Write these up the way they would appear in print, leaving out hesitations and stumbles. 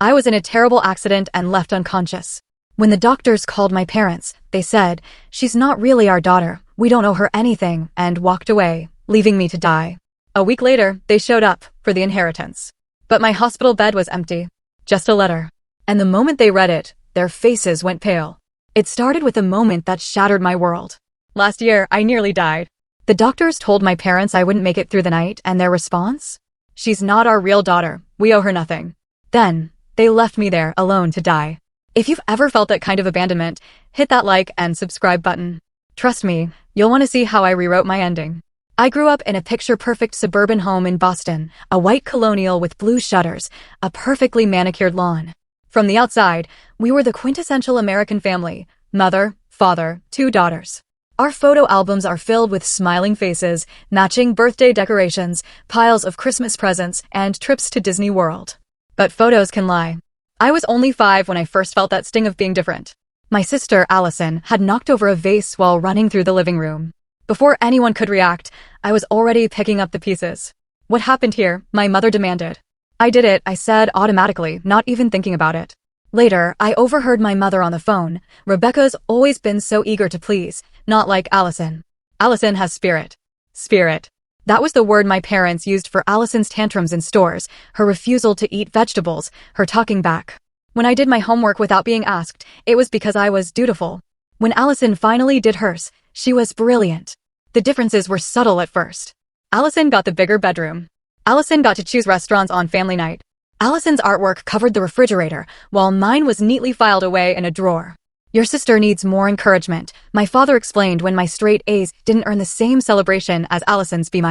I was in a terrible accident and left unconscious. When the doctors called my parents, they said, "She's not really our daughter, we don't owe her anything," and walked away, leaving me to die. A week later, they showed up for the inheritance. But my hospital bed was empty. Just a letter. And the moment they read it, their faces went pale. It started with a moment that shattered my world. Last year, I nearly died. The doctors told my parents I wouldn't make it through the night, and their response? "She's not our real daughter, we owe her nothing." Then, they left me there alone to die. If you've ever felt that kind of abandonment, hit that like and subscribe button. Trust me, you'll want to see how I rewrote my ending. I grew up in a picture-perfect suburban home in Boston, a white colonial with blue shutters, a perfectly manicured lawn. From the outside, we were the quintessential American family: mother, father, 2 daughters. Our photo albums are filled with smiling faces, matching birthday decorations, piles of Christmas presents, and trips to Disney World. But photos can lie. I was only 5 when I first felt that sting of being different. My sister, Allison, had knocked over a vase while running through the living room. Before anyone could react, I was already picking up the pieces. "What happened here?" my mother demanded. "I did it," I said automatically, not even thinking about it. Later, I overheard my mother on the phone. "Rebecca's always been so eager to please, not like Allison. Allison has spirit." Spirit. That was the word my parents used for Allison's tantrums in stores, her refusal to eat vegetables, her talking back. When I did my homework without being asked, it was because I was dutiful. When Allison finally did hers, she was brilliant. The differences were subtle at first. Allison got the bigger bedroom. Allison got to choose restaurants on family night. Allison's artwork covered the refrigerator, while mine was neatly filed away in a drawer. "Your sister needs more encouragement," my father explained when my straight A's didn't earn the same celebration as Allison's B-.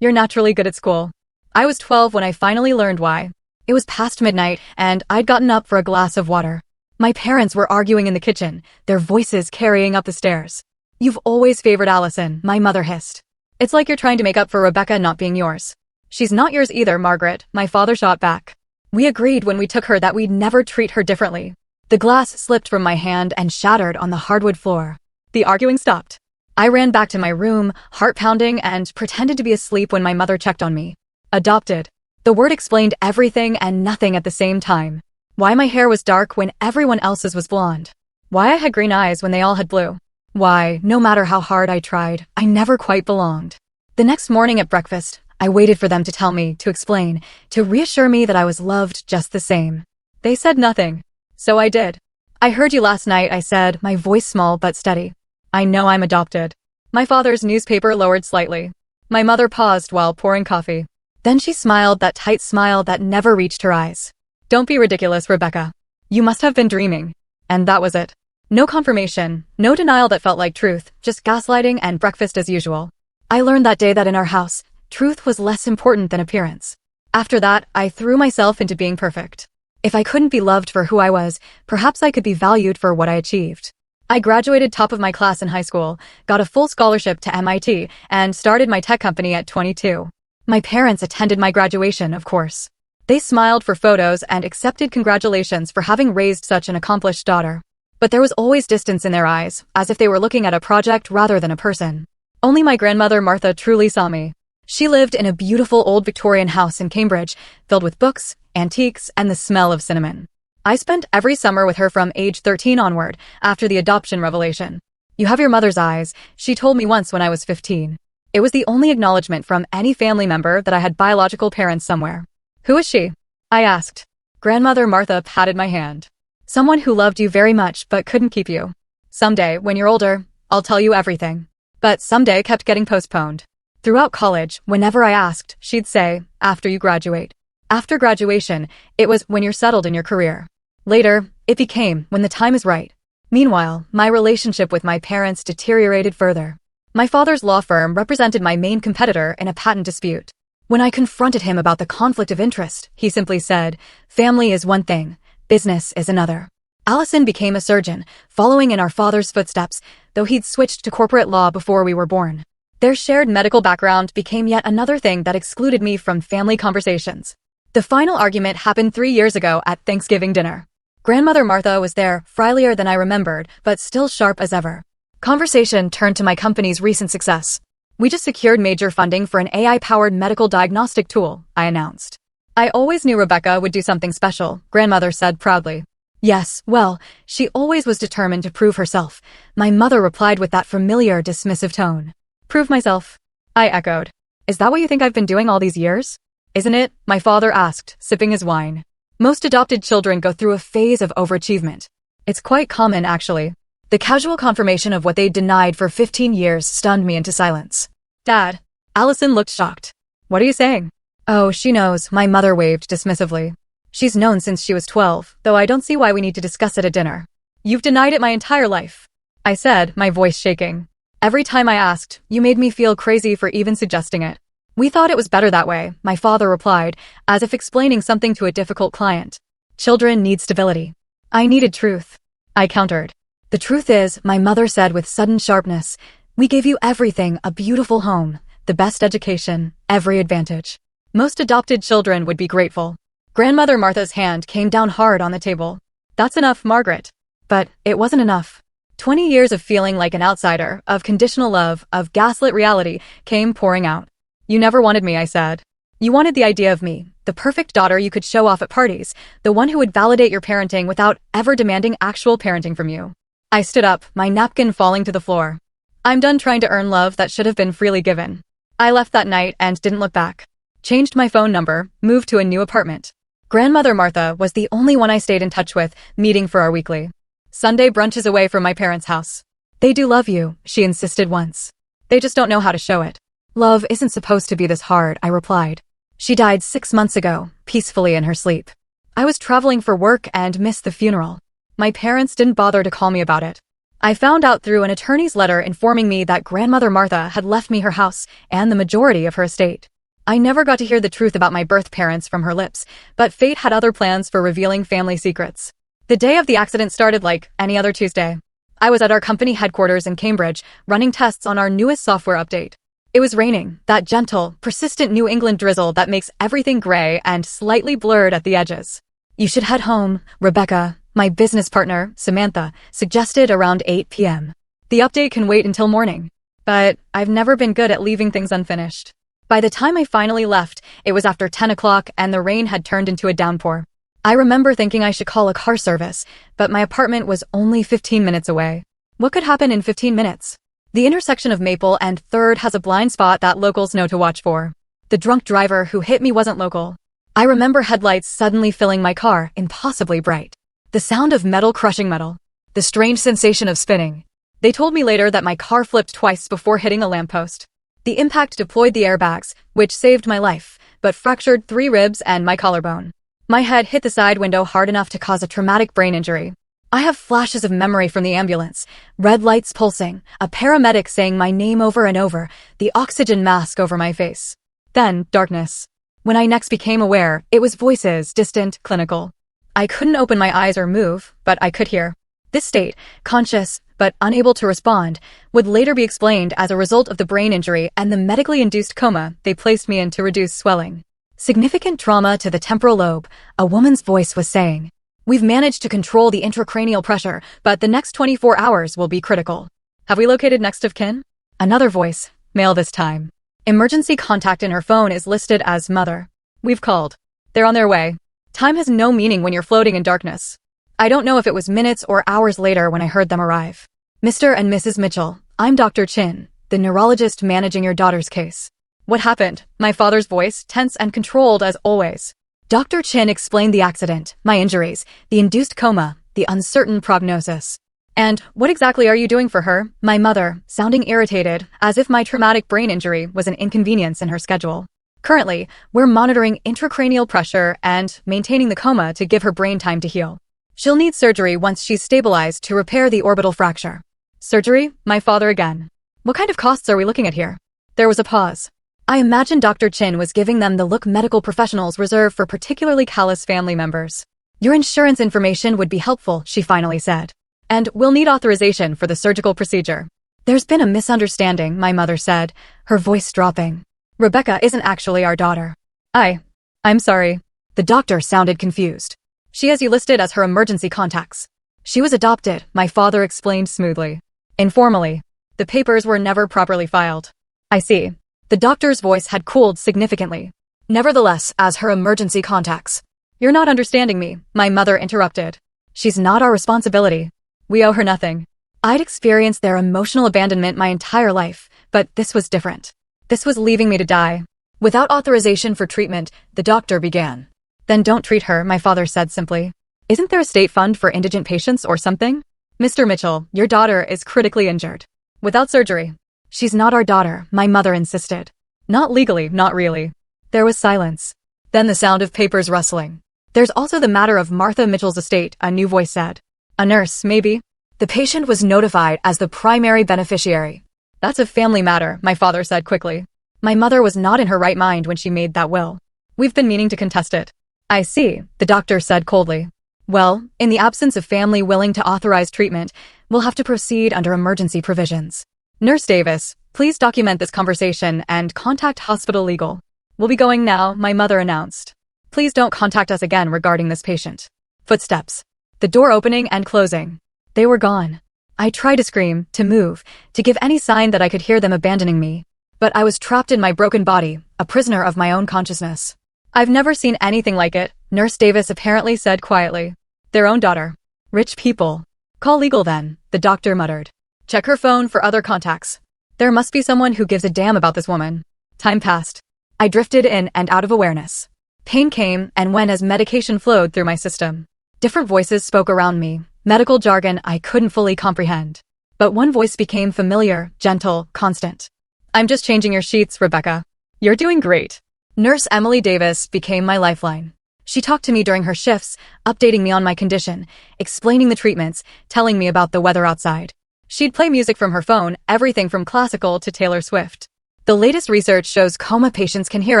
"You're naturally good at school." I was 12 when I finally learned why. It was past midnight, and I'd gotten up for a glass of water. My parents were arguing in the kitchen, their voices carrying up the stairs. "You've always favored Allison," my mother hissed. "It's like you're trying to make up for Rebecca not being yours." "She's not yours either, Margaret," my father shot back. "We agreed when we took her that we'd never treat her differently." The glass slipped from my hand and shattered on the hardwood floor. The arguing stopped. I ran back to my room, heart pounding, and pretended to be asleep when my mother checked on me. Adopted. The word explained everything and nothing at the same time. Why my hair was dark when everyone else's was blonde. Why I had green eyes when they all had blue. Why, no matter how hard I tried, I never quite belonged. The next morning at breakfast, I waited for them to tell me, to explain, to reassure me that I was loved just the same. They said nothing. So I did. "I heard you last night," I said, my voice small but steady. "I know I'm adopted." My father's newspaper lowered slightly. My mother paused while pouring coffee. Then she smiled, that tight smile that never reached her eyes. "Don't be ridiculous, Rebecca. You must have been dreaming." And that was it. No confirmation, no denial that felt like truth, just gaslighting and breakfast as usual. I learned that day that in our house, truth was less important than appearance. After that, I threw myself into being perfect. If I couldn't be loved for who I was, perhaps I could be valued for what I achieved. I graduated top of my class in high school, got a full scholarship to MIT, and started my tech company at 22. My parents attended my graduation, of course. They smiled for photos and accepted congratulations for having raised such an accomplished daughter. But there was always distance in their eyes, as if they were looking at a project rather than a person. Only my grandmother Martha truly saw me. She lived in a beautiful old Victorian house in Cambridge, filled with books, antiques, and the smell of cinnamon. I spent every summer with her from age 13 onward, after the adoption revelation. "You have your mother's eyes," she told me once when I was 15. It was the only acknowledgement from any family member that I had biological parents somewhere. "Who is she?" I asked. Grandmother Martha patted my hand. "Someone who loved you very much but couldn't keep you. Someday, when you're older, I'll tell you everything." But someday kept getting postponed. Throughout college, whenever I asked, she'd say, "After you graduate." After graduation, it was when you're settled in your career. Later, it became when the time is right. Meanwhile, my relationship with my parents deteriorated further. My father's law firm represented my main competitor in a patent dispute. When I confronted him about the conflict of interest, he simply said, "Family is one thing, business is another." Allison became a surgeon, following in our father's footsteps, though he'd switched to corporate law before we were born. Their shared medical background became yet another thing that excluded me from family conversations. The final argument happened 3 years ago at Thanksgiving dinner. Grandmother Martha was there, friendlier than I remembered, but still sharp as ever. Conversation turned to my company's recent success. "We just secured major funding for an AI-powered medical diagnostic tool," I announced. I always knew Rebecca would do something special, grandmother said proudly. Yes, well, she always was determined to prove herself, my mother replied with that familiar, dismissive tone. Prove myself? I echoed. Is that what you think I've been doing all these years? Isn't it? My father asked, sipping his wine. Most adopted children go through a phase of overachievement. It's quite common, actually. The casual confirmation of what they'd denied for 15 years stunned me into silence. Dad. Allison looked shocked. What are you saying? Oh, she knows, my mother waved dismissively. She's known since she was 12, though I don't see why we need to discuss it at dinner. You've denied it my entire life, I said, my voice shaking. Every time I asked, you made me feel crazy for even suggesting it. We thought it was better that way, my father replied, as if explaining something to a difficult client. Children need stability. I needed truth. I countered. The truth is, my mother said with sudden sharpness, we gave you everything, a beautiful home, the best education, every advantage. Most adopted children would be grateful. Grandmother Martha's hand came down hard on the table. That's enough, Margaret. But it wasn't enough. 20 years of feeling like an outsider, of conditional love, of gaslit reality, came pouring out. You never wanted me, I said. You wanted the idea of me, the perfect daughter you could show off at parties, the one who would validate your parenting without ever demanding actual parenting from you. I stood up, my napkin falling to the floor. I'm done trying to earn love that should have been freely given. I left that night and didn't look back. Changed my phone number, moved to a new apartment. Grandmother Martha was the only one I stayed in touch with, meeting for our weekly Sunday brunches away from my parents' house. They do love you, she insisted once. They just don't know how to show it. Love isn't supposed to be this hard, I replied. She died 6 months ago, peacefully in her sleep. I was traveling for work and missed the funeral. My parents didn't bother to call me about it. I found out through an attorney's letter informing me that Grandmother Martha had left me her house and the majority of her estate. I never got to hear the truth about my birth parents from her lips, but fate had other plans for revealing family secrets. The day of the accident started like any other Tuesday. I was at our company headquarters in Cambridge, running tests on our newest software update. It was raining, that gentle, persistent New England drizzle that makes everything gray and slightly blurred at the edges. You should head home, Rebecca, my business partner, Samantha, suggested around 8 p.m. The update can wait until morning. But I've never been good at leaving things unfinished. By the time I finally left, it was after 10 o'clock and the rain had turned into a downpour. I remember thinking I should call a car service, but my apartment was only 15 minutes away. What could happen in 15 minutes? The intersection of Maple and 3rd has a blind spot that locals know to watch for. The drunk driver who hit me wasn't local. I remember headlights suddenly filling my car, impossibly bright. The sound of metal crushing metal. The strange sensation of spinning. They told me later that my car flipped twice before hitting a lamppost. The impact deployed the airbags, which saved my life, but fractured 3 ribs and my collarbone. My head hit the side window hard enough to cause a traumatic brain injury. I have flashes of memory from the ambulance, red lights pulsing, a paramedic saying my name over and over, the oxygen mask over my face. Then, darkness. When I next became aware, it was voices, distant, clinical. I couldn't open my eyes or move, but I could hear. This state, conscious but unable to respond, would later be explained as a result of the brain injury and the medically induced coma they placed me in to reduce swelling. Significant trauma to the temporal lobe, a woman's voice was saying. We've managed to control the intracranial pressure, but the next 24 hours will be critical. Have we located next of kin? Another voice, male this time. Emergency contact in her phone is listed as mother. We've called. They're on their way. Time has no meaning when you're floating in darkness. I don't know if it was minutes or hours later when I heard them arrive. Mr. and Mrs. Mitchell, I'm Dr. Chin, the neurologist managing your daughter's case. What happened? My father's voice, tense and controlled as always. Dr. Chin explained the accident, my injuries, the induced coma, the uncertain prognosis. And what exactly are you doing for her? My mother, sounding irritated, as if my traumatic brain injury was an inconvenience in her schedule. Currently, we're monitoring intracranial pressure and maintaining the coma to give her brain time to heal. She'll need surgery once she's stabilized to repair the orbital fracture. Surgery? My father again. What kind of costs are we looking at here? There was a pause. I imagine Dr. Chin was giving them the look medical professionals reserve for particularly callous family members. Your insurance information would be helpful, she finally said. And we'll need authorization for the surgical procedure. There's been a misunderstanding, my mother said, her voice dropping. Rebecca isn't actually our daughter. I'm sorry. The doctor sounded confused. She has you listed as her emergency contacts. She was adopted, my father explained smoothly. Informally. The papers were never properly filed. I see. The doctor's voice had cooled significantly. Nevertheless, as her emergency contacts. You're not understanding me, my mother interrupted. She's not our responsibility. We owe her nothing. I'd experienced their emotional abandonment my entire life, but this was different. This was leaving me to die. Without authorization for treatment, the doctor began. Then don't treat her, my father said simply. Isn't there a state fund for indigent patients or something? Mr. Mitchell, your daughter is critically injured. Without surgery. She's not our daughter, my mother insisted. Not legally, not really. There was silence. Then the sound of papers rustling. There's also the matter of Martha Mitchell's estate, a new voice said. A nurse, maybe? The patient was notified as the primary beneficiary. That's a family matter, my father said quickly. My mother was not in her right mind when she made that will. We've been meaning to contest it. I see, the doctor said coldly. Well, in the absence of family willing to authorize treatment, we'll have to proceed under emergency provisions. Nurse Davis, please document this conversation and contact hospital legal. We'll be going now, my mother announced. Please don't contact us again regarding this patient. Footsteps. The door opening and closing. They were gone. I tried to scream, to move, to give any sign that I could hear them abandoning me. But I was trapped in my broken body, a prisoner of my own consciousness. I've never seen anything like it, Nurse Davis apparently said quietly. Their own daughter. Rich people. Call legal then, the doctor muttered. Check her phone for other contacts. There must be someone who gives a damn about this woman. Time passed. I drifted in and out of awareness. Pain came and went as medication flowed through my system. Different voices spoke around me, medical jargon I couldn't fully comprehend. But one voice became familiar, gentle, constant. I'm just changing your sheets, Rebecca. You're doing great. Nurse Emily Davis became my lifeline. She talked to me during her shifts, updating me on my condition, explaining the treatments, telling me about the weather outside. She'd play music from her phone, everything from classical to Taylor Swift. The latest research shows coma patients can hear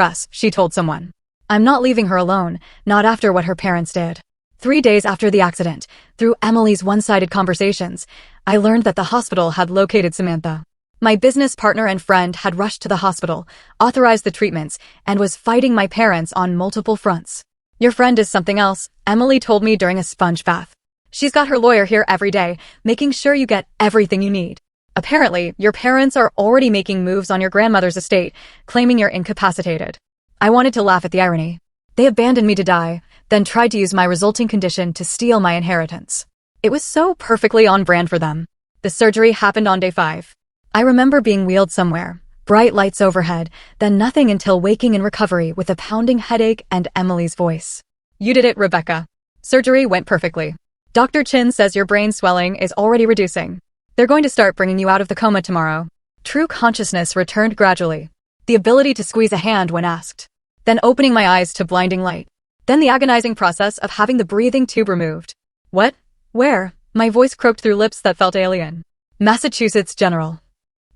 us, she told someone. I'm not leaving her alone, not after what her parents did. 3 days after the accident, through Emily's one-sided conversations, I learned that the hospital had located Samantha. My business partner and friend had rushed to the hospital, authorized the treatments, and was fighting my parents on multiple fronts. Your friend is something else, Emily told me during a sponge bath. She's got her lawyer here every day, making sure you get everything you need. Apparently, your parents are already making moves on your grandmother's estate, claiming you're incapacitated. I wanted to laugh at the irony. They abandoned me to die, then tried to use my resulting condition to steal my inheritance. It was so perfectly on brand for them. The surgery happened on day 5. I remember being wheeled somewhere, bright lights overhead, then nothing until waking in recovery with a pounding headache and Emily's voice. You did it, Rebecca. Surgery went perfectly. Dr. Chin says your brain swelling is already reducing. They're going to start bringing you out of the coma tomorrow. True consciousness returned gradually. The ability to squeeze a hand when asked. Then opening my eyes to blinding light. Then the agonizing process of having the breathing tube removed. What? Where? My voice croaked through lips that felt alien. Massachusetts General.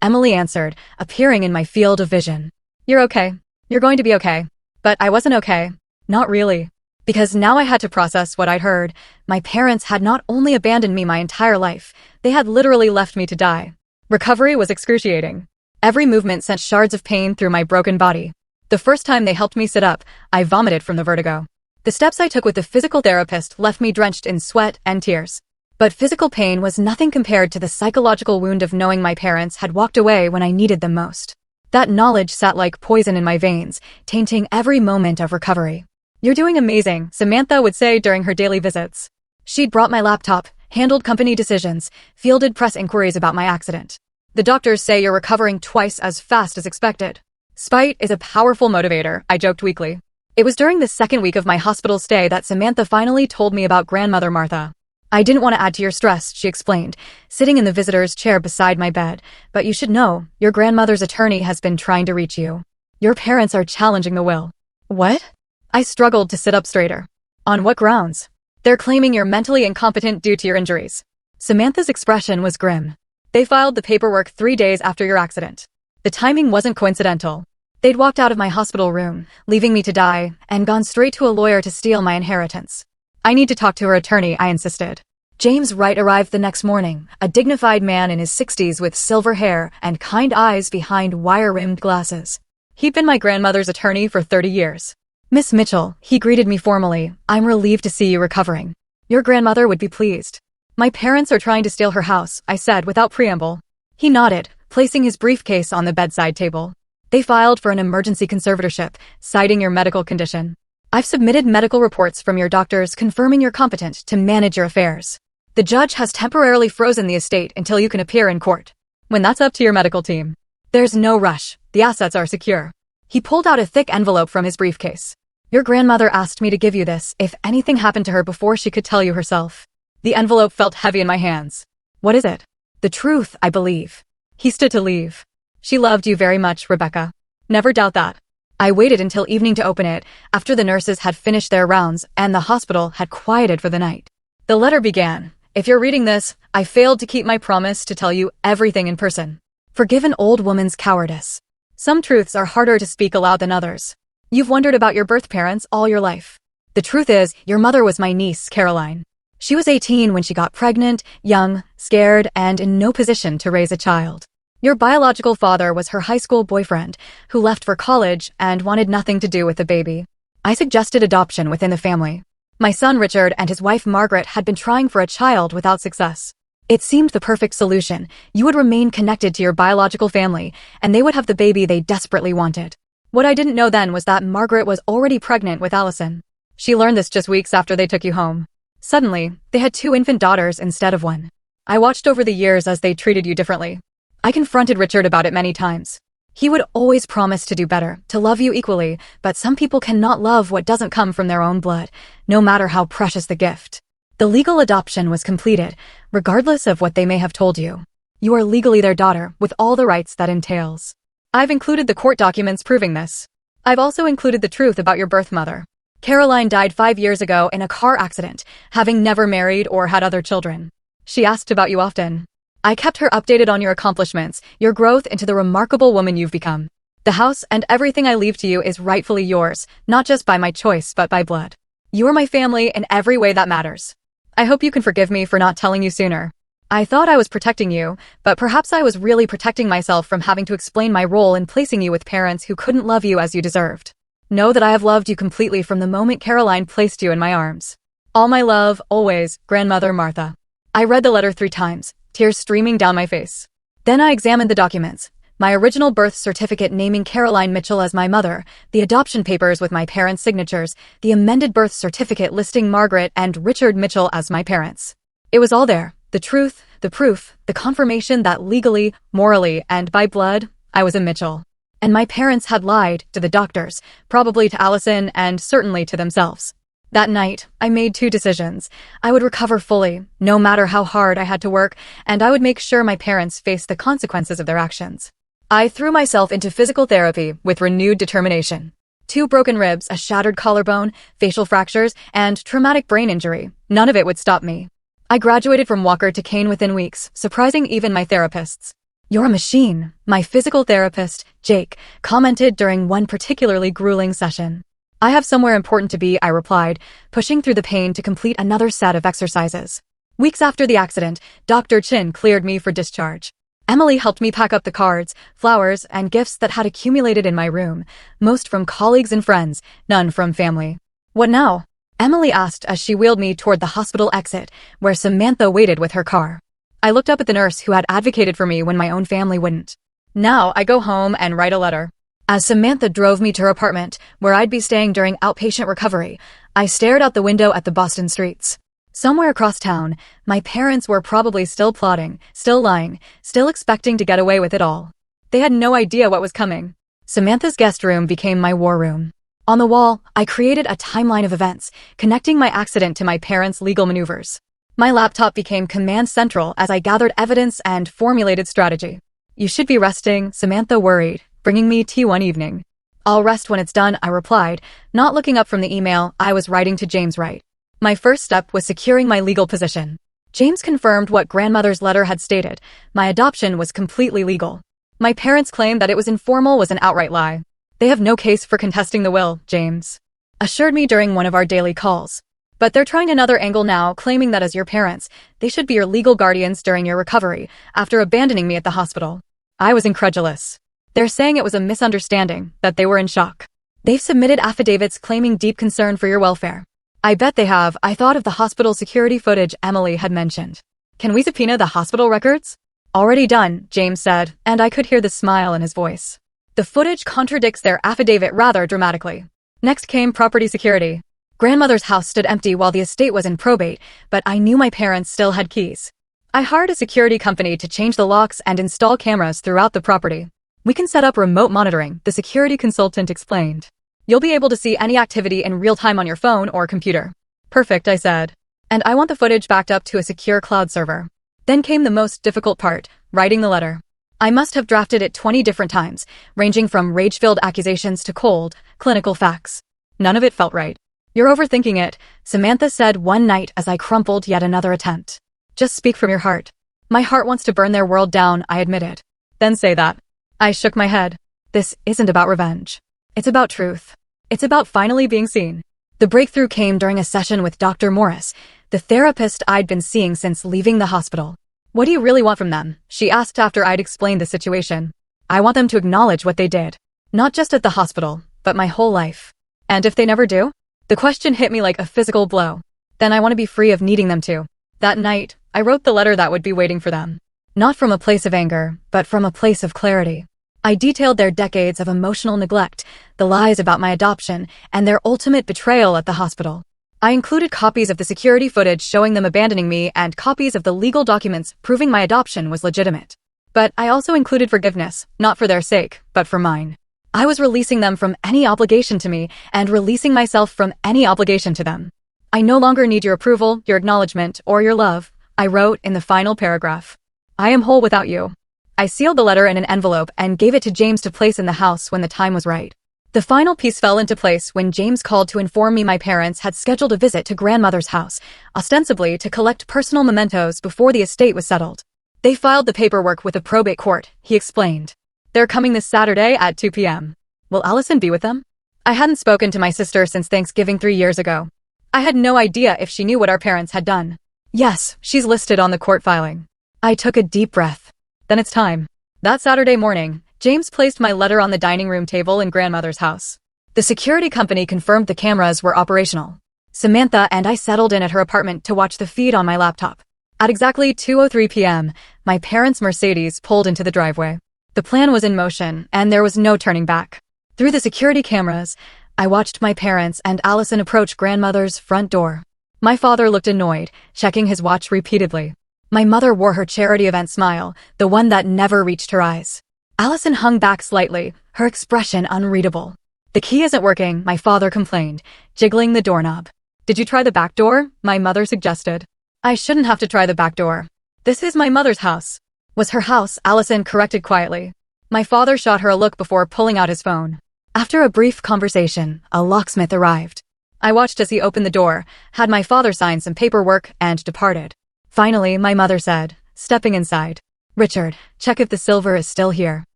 Emily answered, appearing in my field of vision. You're okay. You're going to be okay. But I wasn't okay. Not really. Because now I had to process what I'd heard. My parents had not only abandoned me my entire life, they had literally left me to die. Recovery was excruciating. Every movement sent shards of pain through my broken body. The first time they helped me sit up, I vomited from the vertigo. The steps I took with the physical therapist left me drenched in sweat and tears. But physical pain was nothing compared to the psychological wound of knowing my parents had walked away when I needed them most. That knowledge sat like poison in my veins, tainting every moment of recovery. You're doing amazing, Samantha would say during her daily visits. She'd brought my laptop, handled company decisions, fielded press inquiries about my accident. The doctors say you're recovering twice as fast as expected. Spite is a powerful motivator, I joked weakly. It was during the second week of my hospital stay that Samantha finally told me about grandmother Martha. I didn't want to add to your stress, she explained, sitting in the visitor's chair beside my bed, but you should know, your grandmother's attorney has been trying to reach you. Your parents are challenging the will. What? I struggled to sit up straighter. On what grounds? They're claiming you're mentally incompetent due to your injuries. Samantha's expression was grim. They filed the paperwork 3 days after your accident. The timing wasn't coincidental. They'd walked out of my hospital room, leaving me to die, and gone straight to a lawyer to steal my inheritance. I need to talk to her attorney, I insisted. James Wright arrived the next morning, a dignified man in his 60s with silver hair and kind eyes behind wire-rimmed glasses. He'd been my grandmother's attorney for 30 years. Miss Mitchell, he greeted me formally, I'm relieved to see you recovering. Your grandmother would be pleased. My parents are trying to steal her house, I said without preamble. He nodded, placing his briefcase on the bedside table. They filed for an emergency conservatorship, citing your medical condition. I've submitted medical reports from your doctors confirming you're competent to manage your affairs. The judge has temporarily frozen the estate until you can appear in court. When that's up to your medical team. There's no rush. The assets are secure. He pulled out a thick envelope from his briefcase. Your grandmother asked me to give you this if anything happened to her before she could tell you herself. The envelope felt heavy in my hands. What is it? The truth, I believe. He stood to leave. She loved you very much, Rebecca. Never doubt that. I waited until evening to open it, after the nurses had finished their rounds and the hospital had quieted for the night. The letter began. If you're reading this, I failed to keep my promise to tell you everything in person. Forgive an old woman's cowardice. Some truths are harder to speak aloud than others. You've wondered about your birth parents all your life. The truth is, your mother was my niece, Caroline. She was 18 when she got pregnant, young, scared, and in no position to raise a child. Your biological father was her high school boyfriend, who left for college and wanted nothing to do with the baby. I suggested adoption within the family. My son Richard and his wife Margaret had been trying for a child without success. It seemed the perfect solution. You would remain connected to your biological family, and they would have the baby they desperately wanted. What I didn't know then was that Margaret was already pregnant with Allison. She learned this just weeks after they took you home. Suddenly, they had 2 infant daughters instead of 1. I watched over the years as they treated you differently. I confronted Richard about it many times. He would always promise to do better, to love you equally, but some people cannot love what doesn't come from their own blood, no matter how precious the gift. The legal adoption was completed, regardless of what they may have told you. You are legally their daughter, with all the rights that entails. I've included the court documents proving this. I've also included the truth about your birth mother. Caroline died 5 years ago in a car accident, having never married or had other children. She asked about you often. I kept her updated on your accomplishments, your growth into the remarkable woman you've become. The house and everything I leave to you is rightfully yours, not just by my choice but by blood. You are my family in every way that matters. I hope you can forgive me for not telling you sooner. I thought I was protecting you, but perhaps I was really protecting myself from having to explain my role in placing you with parents who couldn't love you as you deserved. Know that I have loved you completely from the moment Caroline placed you in my arms. All my love, always, Grandmother Martha. I read the letter 3 times, tears streaming down my face. Then I examined the documents. My original birth certificate naming Caroline Mitchell as my mother, the adoption papers with my parents' signatures, the amended birth certificate listing Margaret and Richard Mitchell as my parents. It was all there. The truth, the proof, the confirmation that legally, morally, and by blood, I was a Mitchell. And my parents had lied to the doctors, probably to Allison and certainly to themselves. That night, I made 2 decisions. I would recover fully, no matter how hard I had to work, and I would make sure my parents faced the consequences of their actions. I threw myself into physical therapy with renewed determination. 2 broken ribs, a shattered collarbone, facial fractures, and traumatic brain injury. None of it would stop me. I graduated from Walker to Kane within weeks, surprising even my therapists. You're a machine, my physical therapist, Jake, commented during one particularly grueling session. I have somewhere important to be, I replied, pushing through the pain to complete another set of exercises. Weeks after the accident, Dr. Chin cleared me for discharge. Emily helped me pack up the cards, flowers, and gifts that had accumulated in my room, most from colleagues and friends, none from family. What now? Emily asked as she wheeled me toward the hospital exit, where Samantha waited with her car. I looked up at the nurse who had advocated for me when my own family wouldn't. Now I go home and write a letter. As Samantha drove me to her apartment, where I'd be staying during outpatient recovery, I stared out the window at the Boston streets. Somewhere across town, my parents were probably still plotting, still lying, still expecting to get away with it all. They had no idea what was coming. Samantha's guest room became my war room. On the wall, I created a timeline of events, connecting my accident to my parents' legal maneuvers. My laptop became command central as I gathered evidence and formulated strategy. You should be resting, Samantha worried, bringing me tea one evening. I'll rest when it's done, I replied, not looking up from the email I was writing to James Wright. My first step was securing my legal position. James confirmed what grandmother's letter had stated. My adoption was completely legal. My parents' claim that it was informal was an outright lie. They have no case for contesting the will, James assured me during one of our daily calls. But they're trying another angle now, claiming that as your parents, they should be your legal guardians during your recovery, after abandoning me at the hospital. I was incredulous. They're saying it was a misunderstanding, that they were in shock. They've submitted affidavits claiming deep concern for your welfare. I bet they have. I thought of the hospital security footage Emily had mentioned. Can we subpoena the hospital records? Already done, James said, and I could hear the smile in his voice. The footage contradicts their affidavit rather dramatically. Next came property security. Grandmother's house stood empty while the estate was in probate, but I knew my parents still had keys. I hired a security company to change the locks and install cameras throughout the property. We can set up remote monitoring, the security consultant explained. You'll be able to see any activity in real time on your phone or computer. Perfect, I said. And I want the footage backed up to a secure cloud server. Then came the most difficult part, writing the letter. I must have drafted it 20 different times, ranging from rage-filled accusations to cold, clinical facts. None of it felt right. You're overthinking it, Samantha said one night as I crumpled yet another attempt. Just speak from your heart. My heart wants to burn their world down, I admitted. Then say that. I shook my head. This isn't about revenge. It's about truth. It's about finally being seen. The breakthrough came during a session with Dr. Morris, the therapist I'd been seeing since leaving the hospital. What do you really want from them? She asked after I'd explained the situation. I want them to acknowledge what they did. Not just at the hospital, but my whole life. And if they never do? The question hit me like a physical blow. Then I want to be free of needing them to. That night, I wrote the letter that would be waiting for them. Not from a place of anger, but from a place of clarity. I detailed their decades of emotional neglect, the lies about my adoption, and their ultimate betrayal at the hospital. I included copies of the security footage showing them abandoning me and copies of the legal documents proving my adoption was legitimate. But I also included forgiveness, not for their sake, but for mine. I was releasing them from any obligation to me and releasing myself from any obligation to them. I no longer need your approval, your acknowledgement, or your love, I wrote in the final paragraph. I am whole without you. I sealed the letter in an envelope and gave it to James to place in the house when the time was right. The final piece fell into place when James called to inform me my parents had scheduled a visit to grandmother's house, ostensibly to collect personal mementos before the estate was settled. They filed the paperwork with the probate court, he explained. They're coming this Saturday at 2 p.m. Will Allison be with them? I hadn't spoken to my sister since Thanksgiving 3 years ago. I had no idea if she knew what our parents had done. Yes, she's listed on the court filing. I took a deep breath. Then it's time. That Saturday morning, James placed my letter on the dining room table in grandmother's house. The security company confirmed the cameras were operational. Samantha and I settled in at her apartment to watch the feed on my laptop. At exactly 2:03 p.m., my parents' Mercedes pulled into the driveway. The plan was in motion, and there was no turning back. Through the security cameras, I watched my parents and Allison approach grandmother's front door. My father looked annoyed, checking his watch repeatedly. My mother wore her charity event smile, the one that never reached her eyes. Allison hung back slightly, her expression unreadable. The key isn't working, my father complained, jiggling the doorknob. Did you try the back door? My mother suggested. I shouldn't have to try the back door. This is my mother's house. Was her house, Allison corrected quietly. My father shot her a look before pulling out his phone. After a brief conversation, a locksmith arrived. I watched as he opened the door, had my father sign some paperwork, and departed. Finally, my mother said, stepping inside, Richard, check if the silver is still here.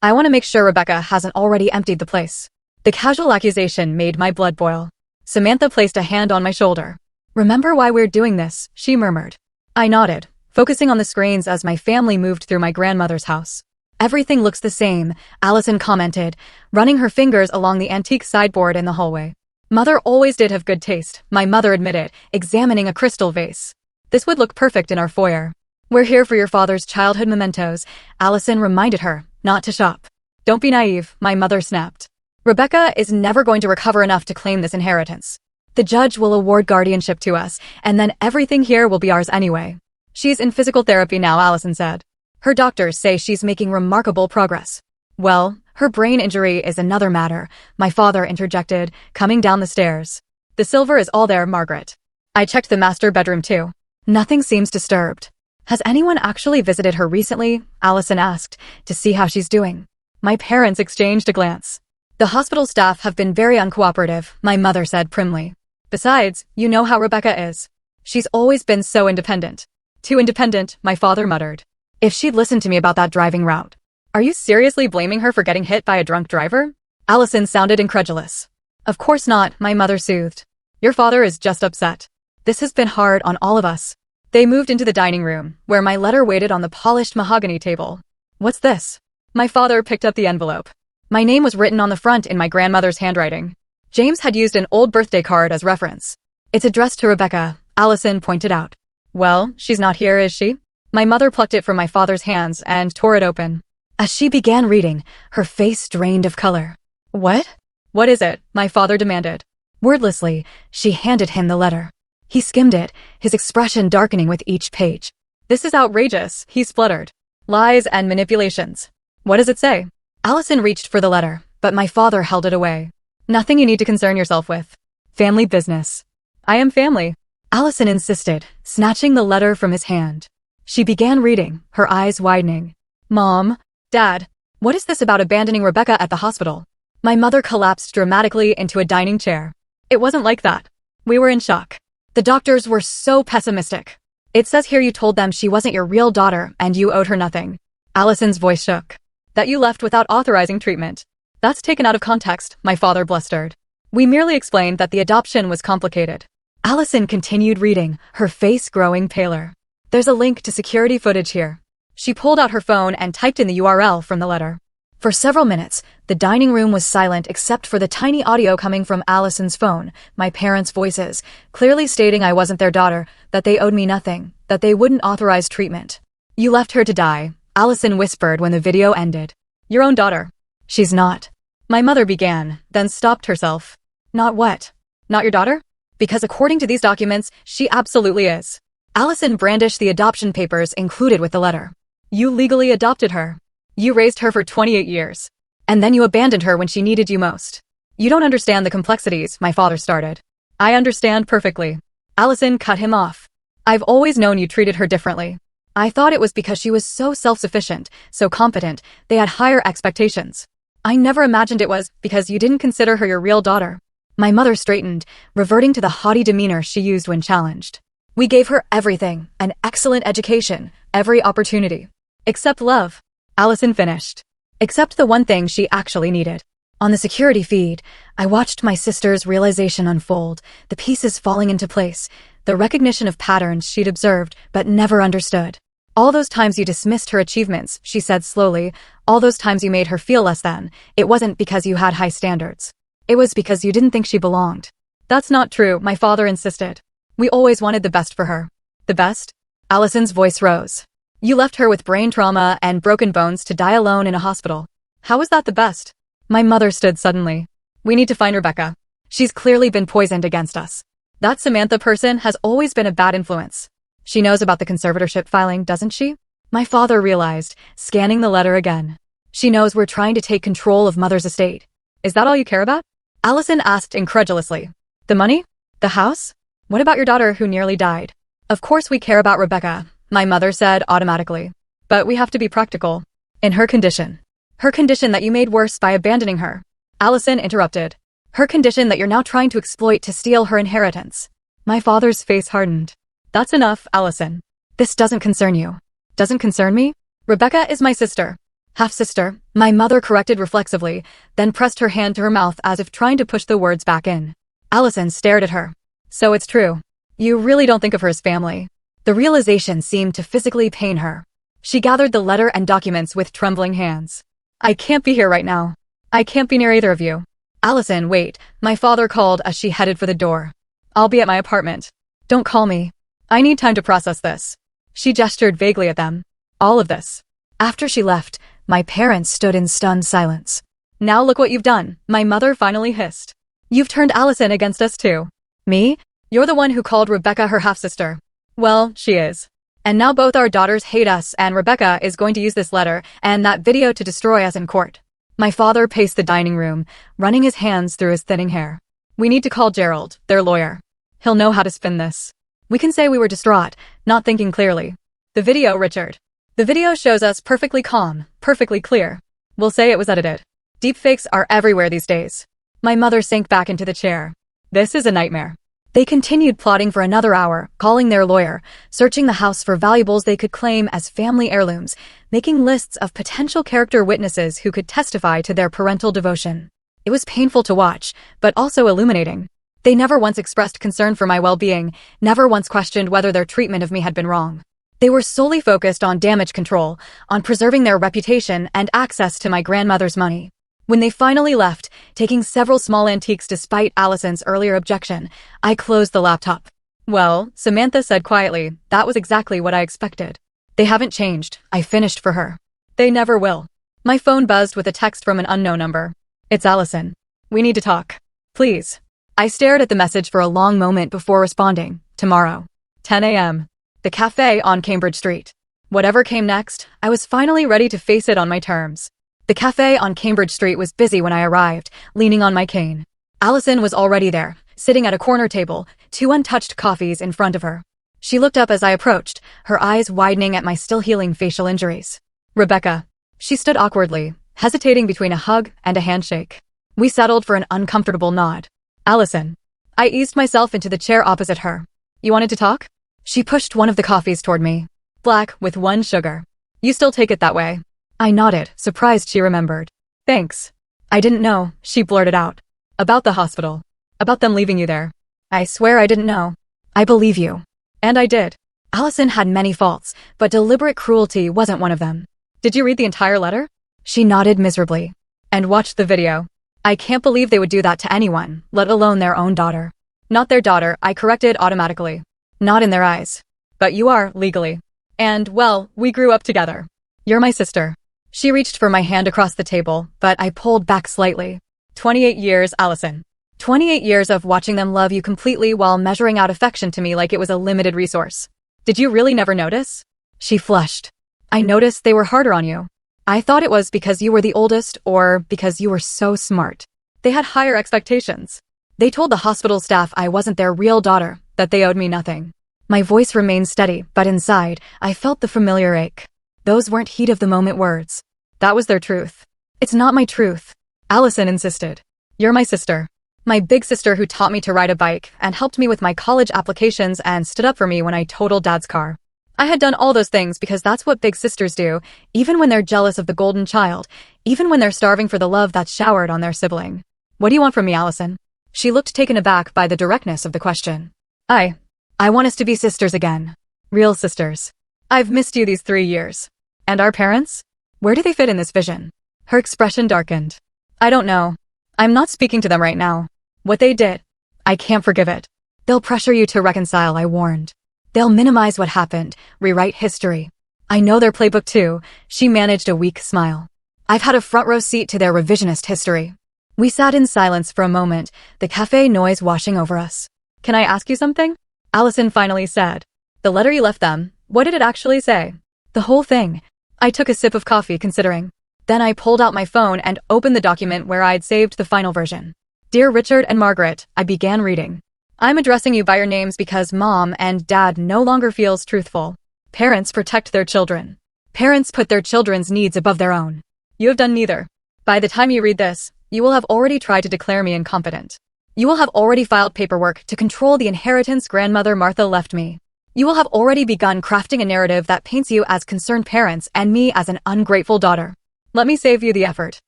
I want to make sure Rebecca hasn't already emptied the place. The casual accusation made my blood boil. Samantha placed a hand on my shoulder. Remember why we're doing this, she murmured. I nodded, focusing on the screens as my family moved through my grandmother's house. Everything looks the same, Allison commented, running her fingers along the antique sideboard in the hallway. Mother always did have good taste, my mother admitted, examining a crystal vase. This would look perfect in our foyer. We're here for your father's childhood mementos, Allison reminded her, not to shop. Don't be naive, my mother snapped. Rebecca is never going to recover enough to claim this inheritance. The judge will award guardianship to us, and then everything here will be ours anyway. She's in physical therapy now, Allison said. Her doctors say she's making remarkable progress. Well, her brain injury is another matter, my father interjected, coming down the stairs. The silver is all there, Margaret. I checked the master bedroom too. Nothing seems disturbed. Has anyone actually visited her recently? Allison asked, to see how she's doing. My parents exchanged a glance. The hospital staff have been very uncooperative, my mother said primly. Besides, you know how Rebecca is. She's always been so independent. Too independent, my father muttered. If she'd listened to me about that driving route. Are you seriously blaming her for getting hit by a drunk driver? Allison sounded incredulous. Of course not, my mother soothed. Your father is just upset. This has been hard on all of us. They moved into the dining room, where my letter waited on the polished mahogany table. What's this? My father picked up the envelope. My name was written on the front in my grandmother's handwriting. James had used an old birthday card as reference. It's addressed to Rebecca, Allison pointed out. Well, she's not here, is she? My mother plucked it from my father's hands and tore it open. As she began reading, her face drained of color. What? What is it? My father demanded. Wordlessly, she handed him the letter. He skimmed it, his expression darkening with each page. This is outrageous, he spluttered. Lies and manipulations. What does it say? Allison reached for the letter, but my father held it away. Nothing you need to concern yourself with. Family business. I am family. Allison insisted, snatching the letter from his hand. She began reading, her eyes widening. Mom, Dad, what is this about abandoning Rebecca at the hospital? My mother collapsed dramatically into a dining chair. It wasn't like that. We were in shock. The doctors were so pessimistic. It says here you told them she wasn't your real daughter and you owed her nothing. Allison's voice shook. That you left without authorizing treatment. That's taken out of context, my father blustered. We merely explained that the adoption was complicated. Allison continued reading, her face growing paler. There's a link to security footage here. She pulled out her phone and typed in the URL from the letter. For several minutes, the dining room was silent except for the tiny audio coming from Allison's phone, my parents' voices, clearly stating I wasn't their daughter, that they owed me nothing, that they wouldn't authorize treatment. You left her to die, Allison whispered when the video ended. Your own daughter. She's not. My mother began, then stopped herself. Not what? Not your daughter? Because according to these documents, she absolutely is. Allison brandished the adoption papers included with the letter. You legally adopted her. You raised her for 28 years. And then you abandoned her when she needed you most. You don't understand the complexities, my father started. I understand perfectly. Allison cut him off. I've always known you treated her differently. I thought it was because she was so self-sufficient, so competent, they had higher expectations. I never imagined it was because you didn't consider her your real daughter. My mother straightened, reverting to the haughty demeanor she used when challenged. We gave her everything, an excellent education, every opportunity. Except love. Allison finished. Except the one thing she actually needed. On the security feed, I watched my sister's realization unfold, the pieces falling into place, the recognition of patterns she'd observed but never understood. All those times you dismissed her achievements, she said slowly, all those times you made her feel less than, it wasn't because you had high standards. It was because you didn't think she belonged. That's not true, my father insisted. We always wanted the best for her. The best? Allison's voice rose. You left her with brain trauma and broken bones to die alone in a hospital. How was that the best? My mother stood suddenly. We need to find Rebecca. She's clearly been poisoned against us. That Samantha person has always been a bad influence. She knows about the conservatorship filing, doesn't she? My father realized, scanning the letter again. She knows we're trying to take control of Mother's estate. Is that all you care about? Allison asked incredulously. The money? The house? What about your daughter who nearly died? Of course we care about Rebecca, my mother said automatically. But we have to be practical. In her condition. Her condition that you made worse by abandoning her. Allison interrupted. Her condition that you're now trying to exploit to steal her inheritance. My father's face hardened. That's enough, Allison. This doesn't concern you. Doesn't concern me? Rebecca is my sister. Half-sister, my mother corrected reflexively, then pressed her hand to her mouth as if trying to push the words back in. Allison stared at her. So it's true. You really don't think of her as family. The realization seemed to physically pain her. She gathered the letter and documents with trembling hands. I can't be here right now. I can't be near either of you. Allison, wait, my father called as she headed for the door. I'll be at my apartment. Don't call me. I need time to process this. She gestured vaguely at them. All of this. After she left, my parents stood in stunned silence. Now look what you've done, my mother finally hissed. You've turned Allison against us too. Me? You're the one who called Rebecca her half-sister. Well, she is. And now both our daughters hate us and Rebecca is going to use this letter and that video to destroy us in court. My father paced the dining room, running his hands through his thinning hair. We need to call Gerald, their lawyer. He'll know how to spin this. We can say we were distraught, not thinking clearly. The video, Richard. The video shows us perfectly calm, perfectly clear. We'll say it was edited. Deepfakes are everywhere these days. My mother sank back into the chair. This is a nightmare. They continued plotting for another hour, calling their lawyer, searching the house for valuables they could claim as family heirlooms, making lists of potential character witnesses who could testify to their parental devotion. It was painful to watch, but also illuminating. They never once expressed concern for my well-being, never once questioned whether their treatment of me had been wrong. They were solely focused on damage control, on preserving their reputation and access to my grandmother's money. When they finally left, taking several small antiques despite Allison's earlier objection, I closed the laptop. Well, Samantha said quietly, that was exactly what I expected. They haven't changed, I finished for her. They never will. My phone buzzed with a text from an unknown number. It's Allison. We need to talk. Please. I stared at the message for a long moment before responding. Tomorrow. 10 a.m. The cafe on Cambridge Street. Whatever came next, I was finally ready to face it on my terms. The cafe on Cambridge Street was busy when I arrived, leaning on my cane. Allison was already there, sitting at a corner table, 2 untouched coffees in front of her. She looked up as I approached, her eyes widening at my still-healing facial injuries. Rebecca. She stood awkwardly, hesitating between a hug and a handshake. We settled for an uncomfortable nod. Allison. I eased myself into the chair opposite her. You wanted to talk? She pushed one of the coffees toward me. Black, with 1 sugar. You still take it that way? I nodded, surprised she remembered. Thanks. I didn't know, she blurted out. About the hospital. About them leaving you there. I swear I didn't know. I believe you. And I did. Allison had many faults, but deliberate cruelty wasn't one of them. Did you read the entire letter? She nodded miserably. And watched the video. I can't believe they would do that to anyone, let alone their own daughter. Not their daughter, I corrected automatically. Not in their eyes. But you are, legally. And, well, we grew up together. You're my sister. She reached for my hand across the table, but I pulled back slightly. 28 years, Allison. 28 years of watching them love you completely while measuring out affection to me like it was a limited resource. Did you really never notice? She flushed. I noticed they were harder on you. I thought it was because you were the oldest or because you were so smart. They had higher expectations. They told the hospital staff I wasn't their real daughter, that they owed me nothing. My voice remained steady, but inside, I felt the familiar ache. Those weren't heat-of-the-moment words. That was their truth. It's not my truth. Allison insisted. You're my sister. My big sister who taught me to ride a bike and helped me with my college applications and stood up for me when I totaled Dad's car. I had done all those things because that's what big sisters do, even when they're jealous of the golden child, even when they're starving for the love that's showered on their sibling. What do you want from me, Allison? She looked taken aback by the directness of the question. I want us to be sisters again. Real sisters. I've missed you these 3 years. And our parents? Where do they fit in this vision? Her expression darkened. I don't know. I'm not speaking to them right now. What they did, I can't forgive it. They'll pressure you to reconcile, I warned. They'll minimize what happened, rewrite history. I know their playbook too. She managed a weak smile. I've had a front row seat to their revisionist history. We sat in silence for a moment, the cafe noise washing over us. Can I ask you something? Allison finally said. The letter you left them, what did it actually say? The whole thing. I took a sip of coffee, considering. Then I pulled out my phone and opened the document where I'd saved the final version. Dear Richard and Margaret, I began reading. I'm addressing you by your names because Mom and Dad no longer feels truthful. Parents protect their children. Parents put their children's needs above their own. You have done neither. By the time you read this, you will have already tried to declare me incompetent. You will have already filed paperwork to control the inheritance grandmother Martha left me. You will have already begun crafting a narrative that paints you as concerned parents and me as an ungrateful daughter. Let me save you the effort.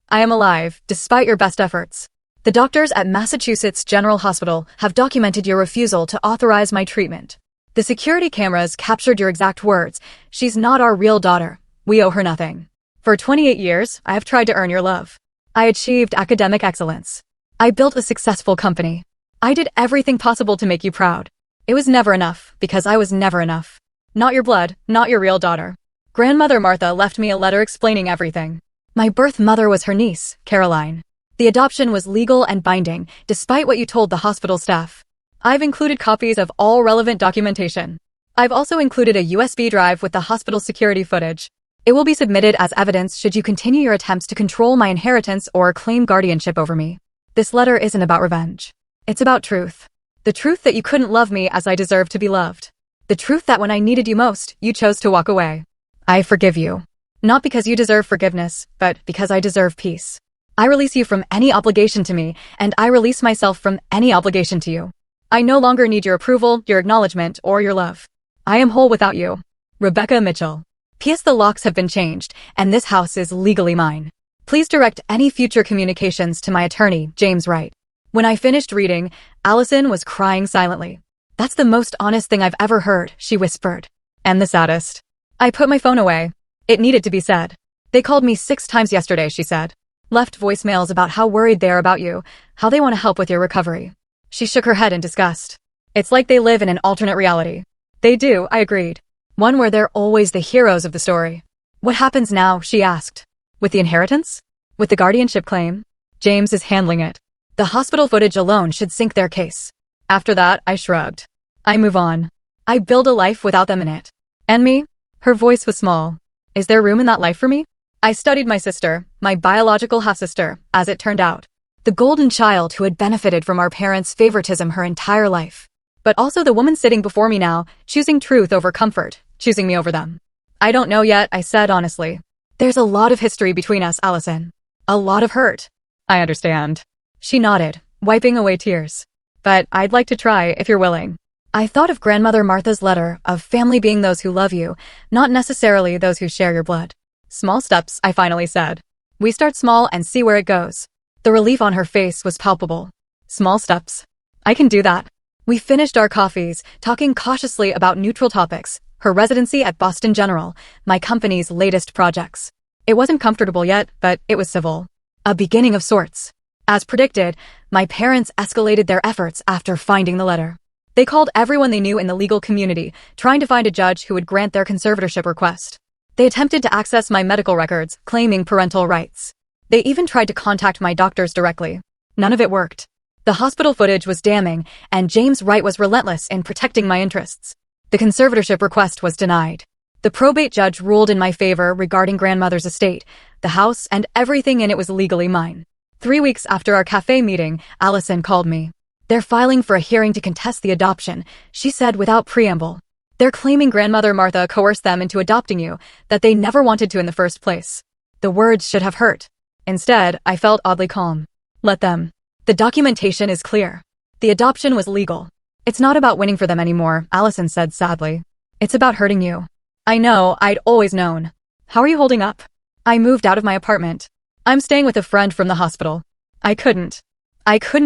I am alive, despite your best efforts. The doctors at Massachusetts General Hospital have documented your refusal to authorize my treatment. The security cameras captured your exact words. She's not our real daughter. We owe her nothing. For 28 years, I have tried to earn your love. I achieved academic excellence. I built a successful company. I did everything possible to make you proud. It was never enough, because I was never enough. Not your blood, not your real daughter. Grandmother Martha left me a letter explaining everything. My birth mother was her niece, Caroline. The adoption was legal and binding, despite what you told the hospital staff. I've included copies of all relevant documentation. I've also included a USB drive with the hospital security footage. It will be submitted as evidence should you continue your attempts to control my inheritance or claim guardianship over me. This letter isn't about revenge. It's about truth. The truth that you couldn't love me as I deserve to be loved. The truth that when I needed you most, you chose to walk away. I forgive you. Not because you deserve forgiveness, but because I deserve peace. I release you from any obligation to me, and I release myself from any obligation to you. I no longer need your approval, your acknowledgement, or your love. I am whole without you. Rebecca Mitchell. P.S. The locks have been changed, and this house is legally mine. Please direct any future communications to my attorney, James Wright. When I finished reading, Allison was crying silently. That's the most honest thing I've ever heard, she whispered. And the saddest. I put my phone away. It needed to be said. They called me 6 times yesterday, she said. Left voicemails about how worried they are about you, how they want to help with your recovery. She shook her head in disgust. It's like they live in an alternate reality. They do, I agreed. One where they're always the heroes of the story. What happens now, she asked. With the inheritance? With the guardianship claim? James is handling it. The hospital footage alone should sink their case. After that, I shrugged. I move on. I build a life without them in it. And me? Her voice was small. Is there room in that life for me? I studied my sister, my biological half-sister, as it turned out. The golden child who had benefited from our parents' favoritism her entire life. But also the woman sitting before me now, choosing truth over comfort, choosing me over them. I don't know yet, I said honestly. There's a lot of history between us, Allison. A lot of hurt. I understand. She nodded, wiping away tears. But I'd like to try if you're willing. I thought of Grandmother Martha's letter, of family being those who love you, not necessarily those who share your blood. Small steps, I finally said. We start small and see where it goes. The relief on her face was palpable. Small steps. I can do that. We finished our coffees, talking cautiously about neutral topics, her residency at Boston General, my company's latest projects. It wasn't comfortable yet, but it was civil. A beginning of sorts. As predicted, my parents escalated their efforts after finding the letter. They called everyone they knew in the legal community, trying to find a judge who would grant their conservatorship request. They attempted to access my medical records, claiming parental rights. They even tried to contact my doctors directly. None of it worked. The hospital footage was damning, and James Wright was relentless in protecting my interests. The conservatorship request was denied. The probate judge ruled in my favor regarding grandmother's estate. The house and everything in it was legally mine. 3 weeks after our cafe meeting, Allison called me. They're filing for a hearing to contest the adoption, she said without preamble. They're claiming Grandmother Martha coerced them into adopting you, that they never wanted to in the first place. The words should have hurt. Instead, I felt oddly calm. Let them. The documentation is clear. The adoption was legal. It's not about winning for them anymore, Allison said sadly. It's about hurting you. I know, I'd always known. How are you holding up? I moved out of my apartment. I'm staying with a friend from the hospital. I couldn't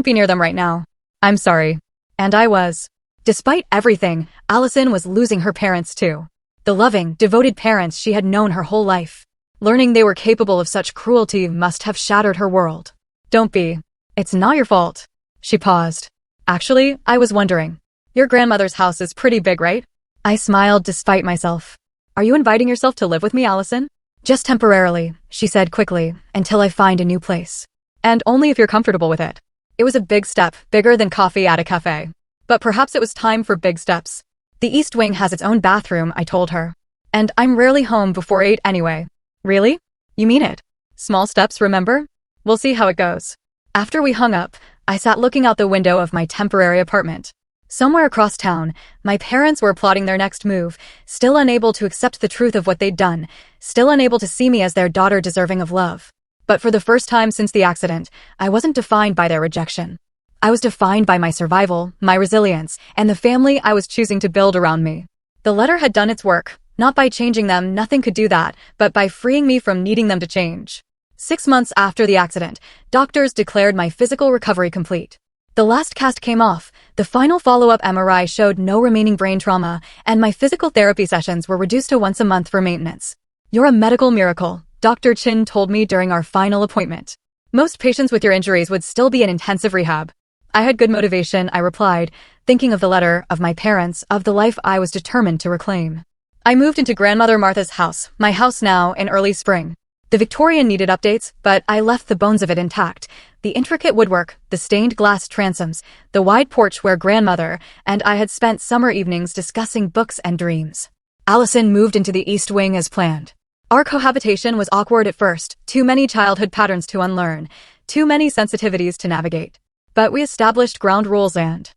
be near them right now. I'm sorry. And I was. Despite everything, Allison was losing her parents too. The loving, devoted parents she had known her whole life. Learning they were capable of such cruelty must have shattered her world. Don't be. It's not your fault. She paused. Actually, I was wondering. Your grandmother's house is pretty big, right? I smiled despite myself. Are you inviting yourself to live with me, Allison? Just temporarily, she said quickly, until I find a new place. And only if you're comfortable with it. It was a big step, bigger than coffee at a cafe. But perhaps it was time for big steps. The East Wing has its own bathroom, I told her. And I'm rarely home before 8 anyway. Really? You mean it? Small steps, remember? We'll see how it goes. After we hung up, I sat looking out the window of my temporary apartment. Somewhere across town, my parents were plotting their next move, still unable to accept the truth of what they'd done, still unable to see me as their daughter deserving of love. But for the first time since the accident, I wasn't defined by their rejection. I was defined by my survival, my resilience, and the family I was choosing to build around me. The letter had done its work, not by changing them, nothing could do that, but by freeing me from needing them to change. 6 months after the accident, doctors declared my physical recovery complete. The last cast came off, the final follow-up MRI showed no remaining brain trauma, and my physical therapy sessions were reduced to once a month for maintenance. You're a medical miracle, Dr. Chin told me during our final appointment. Most patients with your injuries would still be in intensive rehab. I had good motivation, I replied, thinking of the letter, of my parents, of the life I was determined to reclaim. I moved into Grandmother Martha's house, my house now, in early spring. The Victorian needed updates, but I left the bones of it intact. The intricate woodwork, the stained glass transoms, the wide porch where grandmother and I had spent summer evenings discussing books and dreams. Allison moved into the East Wing as planned. Our cohabitation was awkward at first, too many childhood patterns to unlearn, too many sensitivities to navigate. But we established ground rules and